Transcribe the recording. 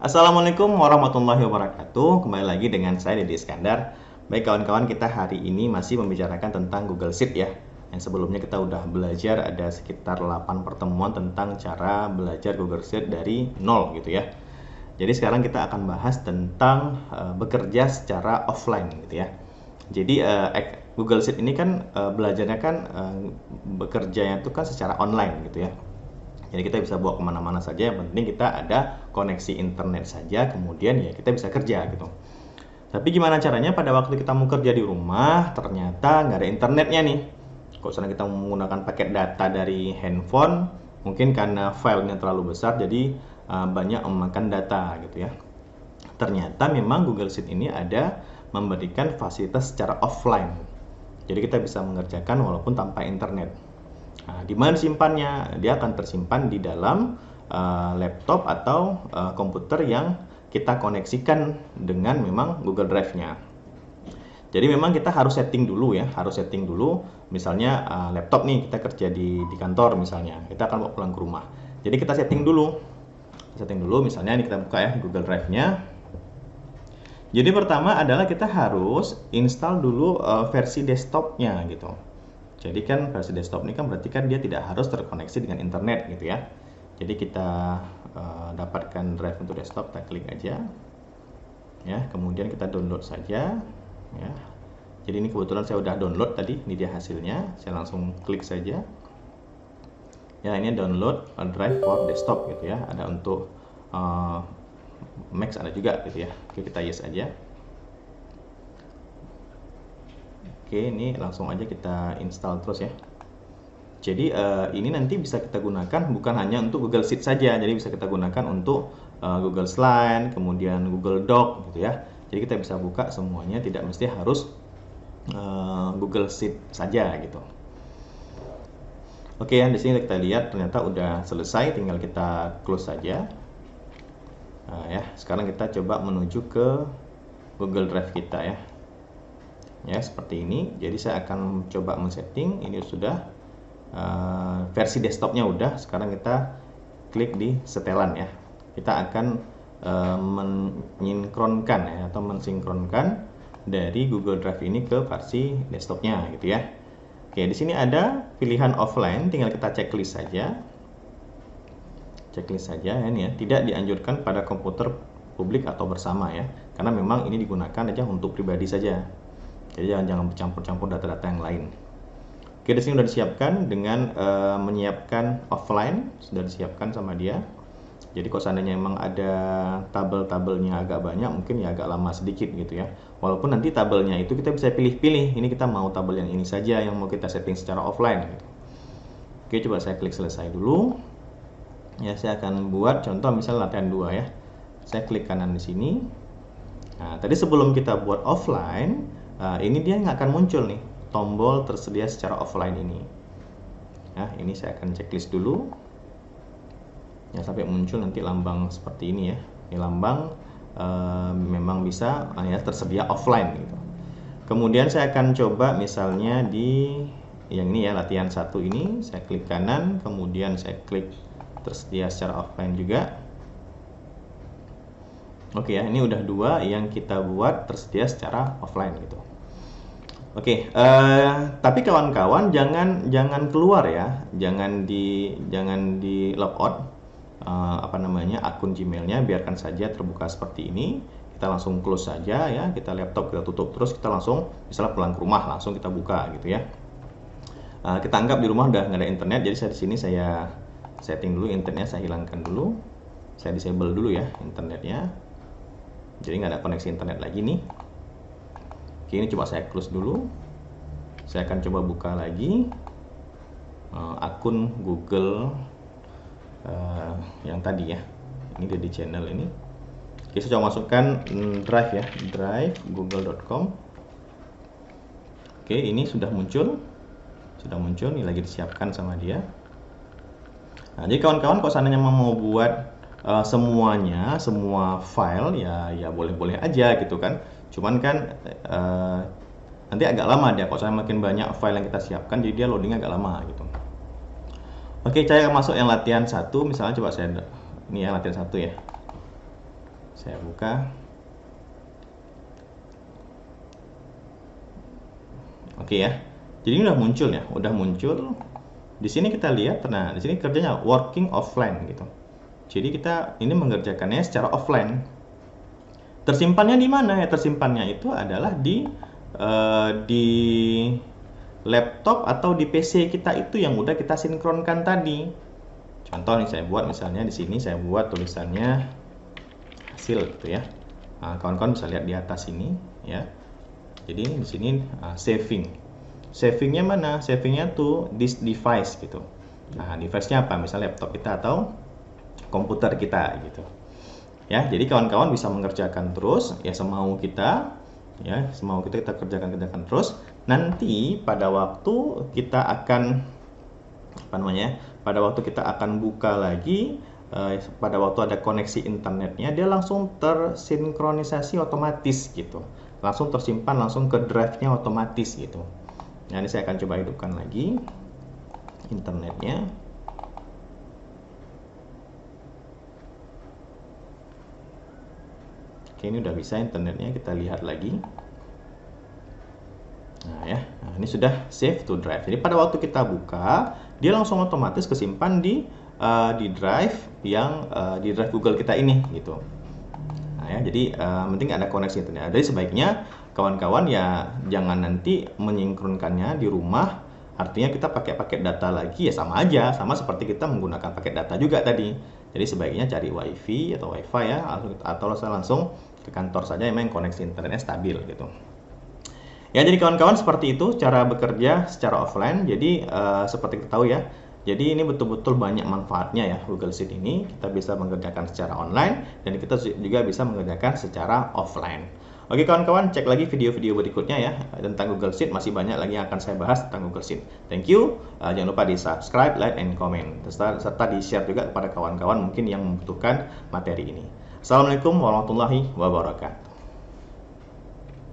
Assalamualaikum warahmatullahi wabarakatuh. Kembali lagi dengan saya Deddy Iskandar. Baik kawan-kawan, kita hari ini masih membicarakan tentang Google Sheet ya. Yang sebelumnya kita udah belajar ada sekitar 8 pertemuan tentang cara belajar Google Sheet dari nol gitu ya. Jadi sekarang kita akan bahas tentang bekerja secara offline gitu ya. Jadi Google Sheet ini kan belajarnya kan bekerjanya itu kan secara online gitu ya. Jadi kita bisa bawa kemana-mana saja, yang penting kita ada koneksi internet saja, kemudian ya kita bisa kerja gitu. Tapi gimana caranya pada waktu kita mau kerja di rumah, ternyata nggak ada internetnya nih. Kalau misalnya kita menggunakan paket data dari handphone, mungkin karena filenya terlalu besar, jadi banyak memakan data gitu ya. Ternyata memang Google Sheet ini ada memberikan fasilitas secara offline. Jadi kita bisa mengerjakan walaupun tanpa internet. Nah, di mana simpannya? Dia akan tersimpan di dalam laptop atau komputer yang kita koneksikan dengan memang Google Drive-nya. Jadi memang kita harus setting dulu ya, harus setting dulu. Misalnya laptop nih kita kerja di kantor misalnya, kita akan bawa pulang ke rumah. Jadi kita setting dulu, misalnya ini kita buka ya Google Drive-nya. Jadi pertama adalah kita harus install dulu versi desktopnya gitu. Jadi kan versi desktop ini kan berarti kan dia tidak harus terkoneksi dengan internet gitu ya. Jadi kita dapatkan drive untuk desktop, kita klik aja. Ya, kemudian kita download saja ya. Jadi ini kebetulan saya udah download tadi, ini dia hasilnya. Saya langsung klik saja. Ya, ini download drive for desktop gitu ya. Ada untuk Mac ada juga gitu ya. Oke, kita yes aja. Oke, ini langsung aja kita install terus ya. Jadi ini nanti bisa kita gunakan bukan hanya untuk Google Sheet saja, jadi bisa kita gunakan untuk Google Slide, kemudian Google Doc gitu ya. Jadi kita bisa buka semuanya, tidak mesti harus Google Sheet saja gitu. Oke ya, di sini kita lihat ternyata udah selesai, tinggal kita close saja. Nah, ya, sekarang kita coba menuju ke Google Drive kita ya. Ya seperti ini. Jadi saya akan coba men-setting. Ini sudah versi desktopnya udah. Sekarang kita klik di setelan ya. Kita akan mensinkronkan ya, atau mensinkronkan dari Google Drive ini ke versi desktopnya gitu ya. Oke, di sini ada pilihan offline, tinggal kita checklist saja. Checklist saja ini ya. Tidak dianjurkan pada komputer publik atau bersama ya, karena memang ini digunakan aja untuk pribadi saja. Jadi jangan bercampur-campur data-data yang lain. Oke, di sini sudah disiapkan dengan menyiapkan offline, sudah disiapkan sama dia. Jadi kalau seandainya memang ada tabel-tabelnya agak banyak, mungkin ya agak lama sedikit gitu ya. Walaupun nanti tabelnya itu kita bisa pilih-pilih. Ini kita mau tabel yang ini saja yang mau kita setting secara offline. Gitu. Oke, coba saya klik selesai dulu. Ya, saya akan buat contoh misalnya latihan 2 ya. Saya klik kanan di sini. Nah, tadi sebelum kita buat offline, ini dia nggak akan muncul nih tombol tersedia secara offline ini. Nah, ini saya akan checklist dulu. Ya, sampai muncul nanti lambang seperti ini ya. Ini lambang memang bisa ya tersedia offline gitu. Kemudian saya akan coba misalnya di yang ini ya, latihan 1 ini, saya klik kanan, kemudian saya klik tersedia secara offline juga. Oke ya, ini udah 2 yang kita buat tersedia secara offline gitu. Oke, tapi kawan-kawan jangan keluar ya, jangan di logout akun Gmailnya, biarkan saja terbuka seperti ini. Kita langsung close saja ya, kita laptop kita tutup, terus kita langsung misalnya pulang ke rumah langsung kita buka gitu ya. Kita anggap di rumah udah nggak ada internet, jadi saya di sini saya setting dulu internetnya, saya hilangkan dulu, saya disable dulu ya internetnya. Jadi nggak ada koneksi internet lagi nih. Oke, ini coba saya close dulu. Saya akan coba buka lagi akun Google yang tadi ya. Ini dia di channel ini. Oke, saya coba masukkan drive ya, drive google.com. Oke, ini sudah muncul. Ini lagi disiapkan sama dia. Nah, jadi kawan-kawan kalau seandainya mau buat semuanya, semua file ya boleh-boleh aja gitu kan. Cuman kan nanti agak lama dia, kalau saya makin banyak file yang kita siapkan, jadi dia loadingnya agak lama gitu. Oke, saya masuk yang latihan 1, misalnya coba saya ini ya latihan 1 ya. Saya buka. Oke ya. Jadi ini udah muncul ya, udah muncul. Di sini kita lihat, nah di sini kerjanya working offline gitu. Jadi kita ini mengerjakannya secara offline. Tersimpannya di mana ya? Tersimpannya itu adalah di laptop atau di PC kita itu yang udah kita sinkronkan tadi. Contoh nih saya buat misalnya di sini saya buat tulisannya hasil gitu ya. Nah, kawan-kawan bisa lihat di atas ini ya. Jadi di sini saving. Savingnya mana? Savingnya tuh this device gitu. Nah, device-nya apa? Misalnya laptop kita atau komputer kita gitu. Ya, jadi kawan-kawan bisa mengerjakan terus ya semau kita ya, semau kita kerjakan terus. Nanti pada waktu kita akan apa namanya? Pada waktu kita akan buka lagi pada waktu ada koneksi internetnya dia langsung tersinkronisasi otomatis gitu. Langsung tersimpan langsung ke drive-nya otomatis gitu. Nah, ini saya akan coba hidupkan lagi internetnya. Oke, ini udah bisa internetnya, kita lihat lagi. Nah ya, nah, ini sudah save to drive. Jadi pada waktu kita buka, dia langsung otomatis kesimpan di drive yang di drive Google kita ini gitu. Nah ya, jadi penting ada koneksi internet. Jadi sebaiknya kawan-kawan ya jangan nanti menyinkronkannya di rumah, artinya kita pakai data lagi ya sama aja, sama seperti kita menggunakan paket data juga tadi. Jadi sebaiknya cari wifi atau wifi ya, atau saya langsung ke kantor saja yang memang koneksi internetnya stabil gitu. Ya, jadi kawan-kawan seperti itu cara bekerja secara offline. Jadi seperti kita tahu ya, jadi ini betul-betul banyak manfaatnya ya Google Sheet ini. Kita bisa mengerjakan secara online dan kita juga bisa mengerjakan secara offline. Oke kawan-kawan, cek lagi video-video berikutnya ya tentang Google Sheet. Masih banyak lagi yang akan saya bahas tentang Google Sheet. Thank you. Jangan lupa di subscribe, like, and comment. Serta di share juga kepada kawan-kawan mungkin yang membutuhkan materi ini. Assalamualaikum warahmatullahi wabarakatuh.